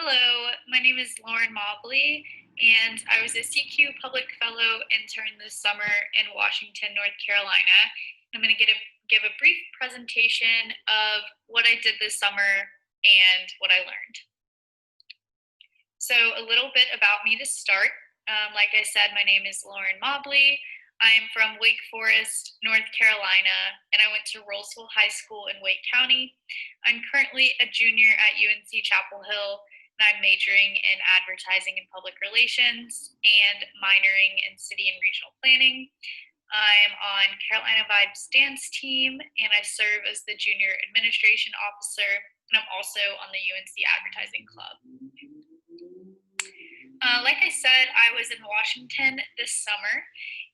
Hello, my name is Lauren Mobley, and I was a SECU Public Fellow Intern this summer in Washington, North Carolina. I'm going to give a brief presentation of what I did this summer and what I learned. So a little bit about me to start. Like I said, my name is Lauren Mobley. I'm from Wake Forest, North Carolina, and I went to Rollsville High School in Wake County. I'm currently a junior at UNC-Chapel Hill, and I'm majoring in advertising and public relations and minoring in city and regional planning. I'm on Carolina Vibes dance team, and I serve as the junior administration officer, and I'm also on the UNC Advertising Club. Like I said, I was in Washington this summer,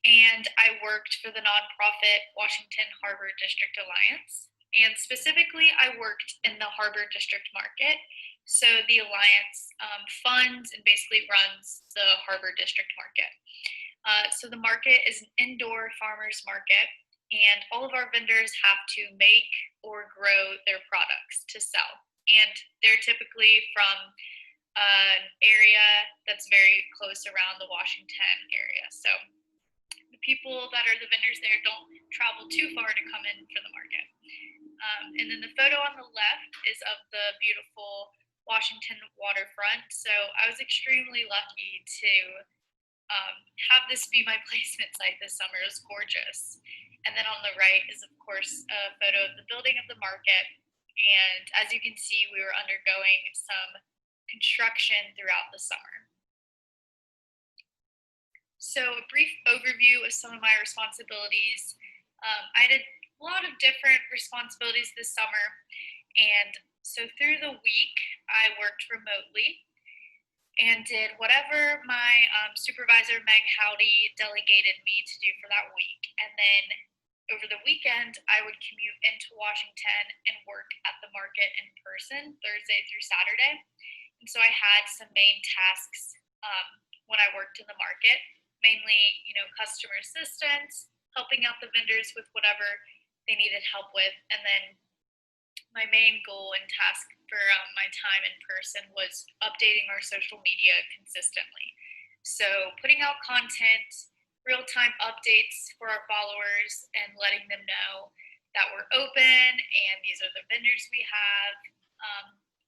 and I worked for the nonprofit Washington Harbor District Alliance. And specifically, I worked in the Harbor District market. So the Alliance funds and basically runs the Harbor District market. So the market is an indoor farmers market, and all of our vendors have to make or grow their products to sell. And they're typically from an area that's very close around the Washington area. So the people that are the vendors there don't travel too far to come in for the market. And then the photo on the left is of the beautiful Washington waterfront. So I was extremely lucky to have this be my placement site this summer. It was gorgeous. And then on the right is, of course, a photo of the building of the market. And as you can see, we were undergoing some construction throughout the summer. So a brief overview of some of my responsibilities. I did a lot of different responsibilities this summer. And so through the week, I worked remotely and did whatever my supervisor, Meg Howdy, delegated me to do for that week. And then over the weekend, I would commute into Washington and work at the market in person, Thursday through Saturday. And so I had some main tasks when I worked in the market, mainly, customer assistance, helping out the vendors with whatever they needed help with. And then my main goal and task for my time in person was updating our social media consistently. So putting out content, real-time updates for our followers, and letting them know that we're open and these are the vendors we have,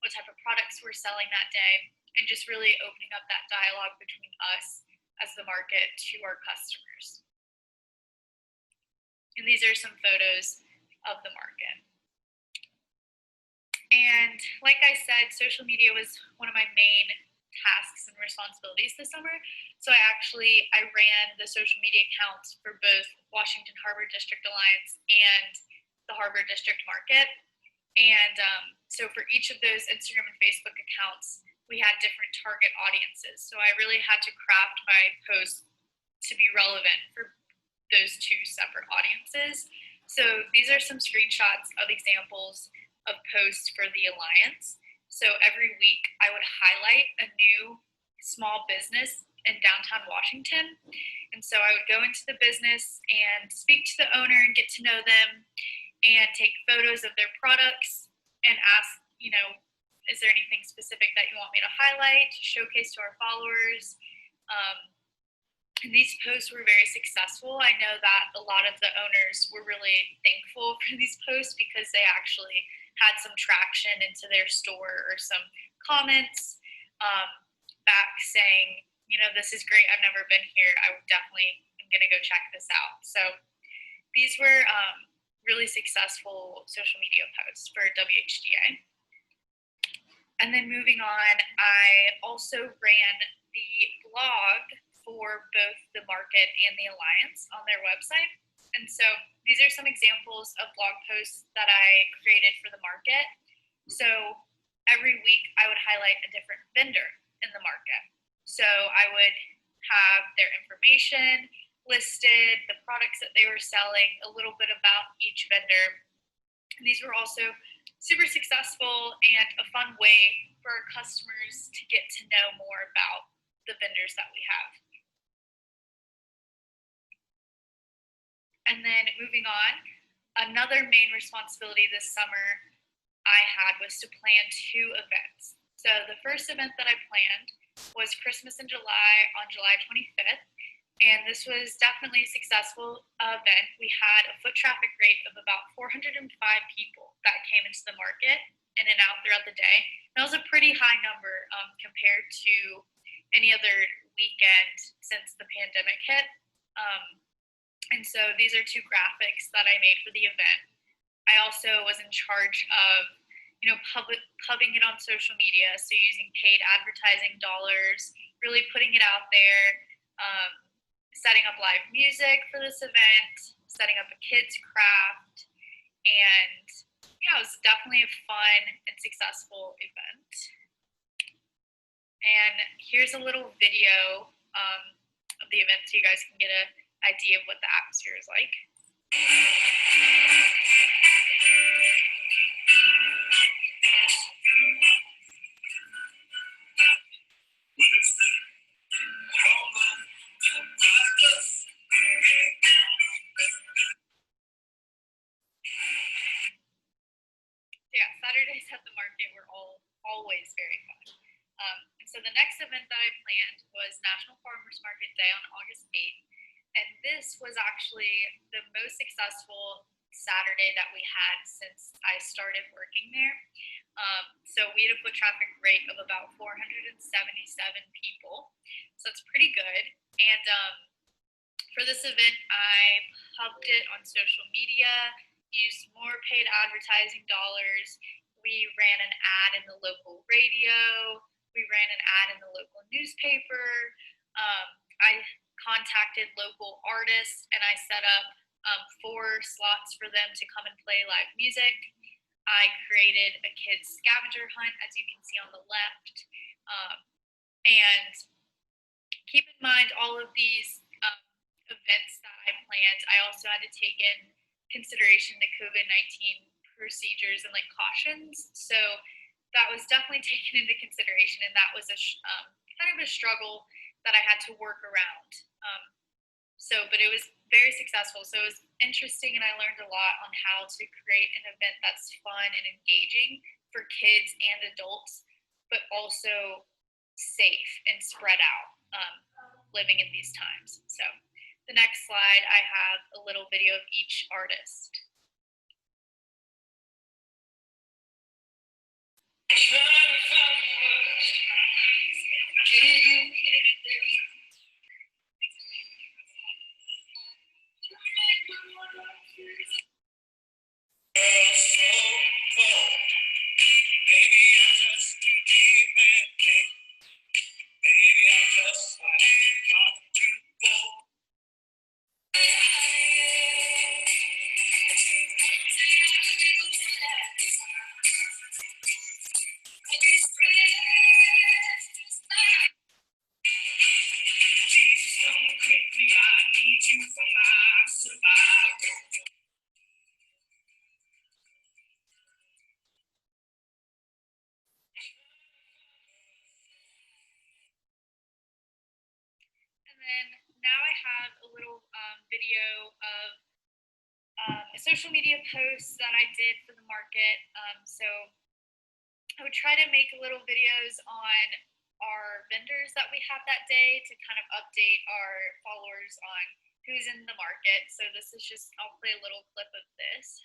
what type of products we're selling that day, and just really opening up that dialogue between us as the market to our customers. And these are some photos of the market. And like I said, social media was one of my main tasks and responsibilities this summer. So I ran the social media accounts for both Washington Harbor District Alliance and the Harbor District Market. And so for each of those Instagram and Facebook accounts, we had different target audiences. So I really had to craft my posts to be relevant for those two separate audiences. So these are some screenshots of examples of posts for the Alliance. So every week I would highlight a new small business in downtown Washington. And so I would go into the business and speak to the owner and get to know them and take photos of their products and ask, is there anything specific that you want me to highlight, showcase to our followers? And these posts were very successful. I know that a lot of the owners were really thankful for these posts because they actually had some traction into their store or some comments back saying, this is great. I've never been here. I definitely am going to go check this out. So these were really successful social media posts for WHDA. And then moving on, I also ran the blog for both the market and the Alliance on their website. And so these are some examples of blog posts that I created for the market. So every week I would highlight a different vendor in the market. So I would have their information listed, the products that they were selling, a little bit about each vendor. And these were also super successful and a fun way for our customers to get to know more about the vendors that we have. And then moving on, another main responsibility this summer I had was to plan 2 events. So the first event that I planned was Christmas in July on July 25th. And this was definitely a successful event. We had a foot traffic rate of about 405 people that came into the market in and out throughout the day. That was a pretty high number compared to any other weekend since the pandemic hit. And so these are two graphics that I made for the event. I also was in charge of pubbing it on social media, so using paid advertising dollars, really putting it out there, setting up live music for this event, setting up a kids craft, and yeah, it was definitely a fun and successful event. And here's a little video of the event so you guys can get an idea of what the atmosphere is like. Yeah, Saturdays at the market were always very fun. And so the next event that I planned was National Farmers Market Day on August 8th. And this was actually the most successful Saturday that we had since I started working there. So we had a foot traffic rate of about 477 people. So that's pretty good. And for this event, I pubbed it on social media, used more paid advertising dollars. We ran an ad in the local radio. We ran an ad in the local newspaper. I contacted local artists and I set up 4 slots for them to come and play live music. I created a kids scavenger hunt, as you can see on the left. And keep in mind all of these events that I planned, I also had to take in consideration the COVID-19 procedures and cautions. So that was definitely taken into consideration, and that was a kind of a struggle that I had to work around. But it was very successful. So it was interesting, and I learned a lot on how to create an event that's fun and engaging for kids and adults, but also safe and spread out living in these times. So the next slide, I have a little video of each artist. And then now I have a little video of a social media post that I did for the market. So I would try to make little videos on our vendors that we have that day to kind of update our followers on who's in the market. So this is just, I'll play a little clip of this.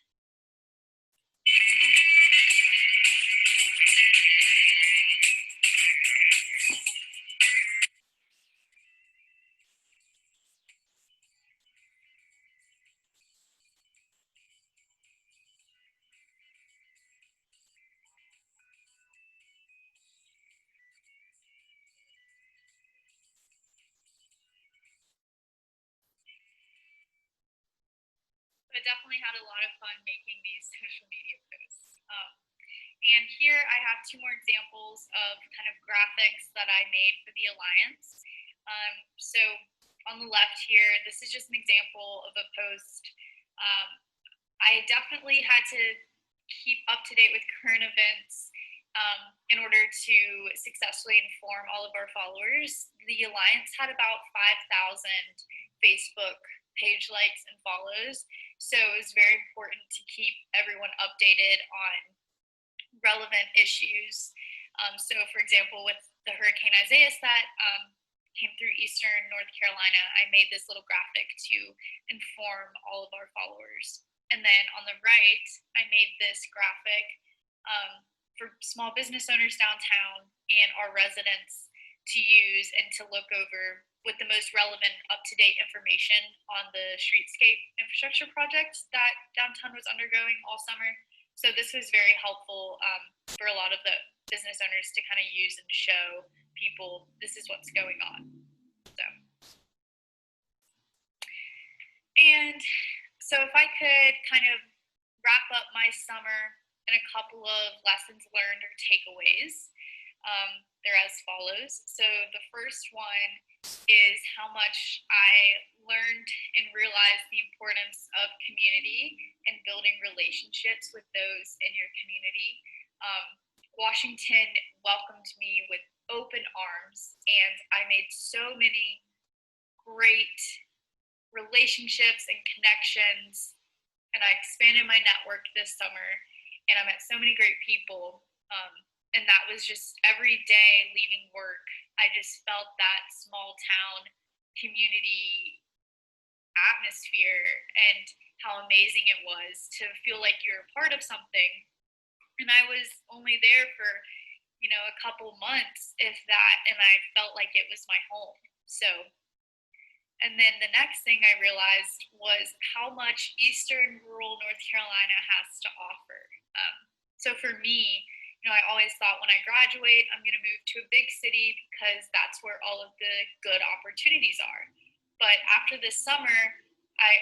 I definitely had a lot of fun making these social media posts. And here I have 2 more examples of kind of graphics that I made for the Alliance. So on the left here, this is just an example of a post. I definitely had to keep up to date with current events in order to successfully inform all of our followers. The Alliance had about 5,000 Facebook page likes and follows. So it was very important to keep everyone updated on relevant issues So, for example, with the Hurricane Isaias that came through eastern North Carolina, I made this little graphic to inform all of our followers. And then on the right, I made this graphic for small business owners downtown and our residents to use and to look over with the most relevant up-to-date information on the streetscape infrastructure project that downtown was undergoing all summer. So this was very helpful for a lot of the business owners to kind of use and show people this is what's going on. So if I could kind of wrap up my summer in a couple of lessons learned or takeaways, they're as follows. So the first one is how much I learned and realized the importance of community and building relationships with those in your community. Washington welcomed me with open arms, and I made so many great relationships and connections, and I expanded my network this summer, and I met so many great people. And that was just every day leaving work, I just felt that small town community atmosphere and how amazing it was to feel like you're a part of something. And I was only there for, a couple months, if that, and I felt like it was my home. So, and then the next thing I realized was how much eastern rural North Carolina has to offer. So for me, I always thought when I graduate, I'm going to move to a big city because that's where all of the good opportunities are. But after this summer, I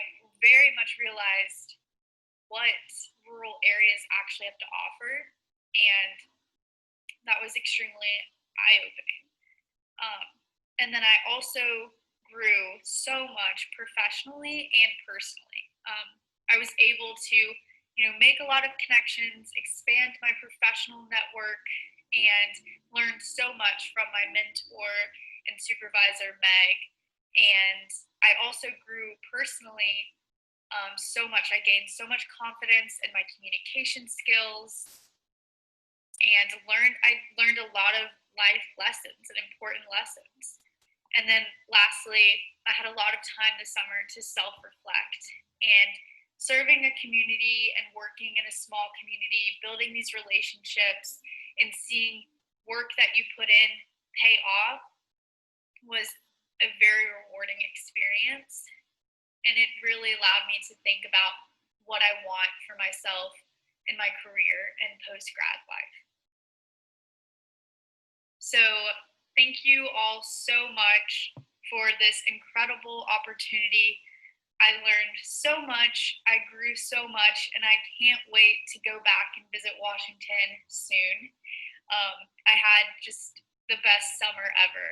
very much realized what rural areas actually have to offer, and that was extremely eye-opening. And then I also grew so much professionally and personally. I was able to make a lot of connections, expand my professional network, and learn so much from my mentor and supervisor, Meg. And I also grew personally so much. I gained so much confidence in my communication skills, and I learned a lot of life lessons and important lessons. And then lastly, I had a lot of time this summer to self-reflect, and serving a community and working in a small community, building these relationships and seeing work that you put in pay off was a very rewarding experience. And it really allowed me to think about what I want for myself in my career and post-grad life. So thank you all so much for this incredible opportunity. I learned so much, I grew so much, and I can't wait to go back and visit Washington soon. I had just the best summer ever.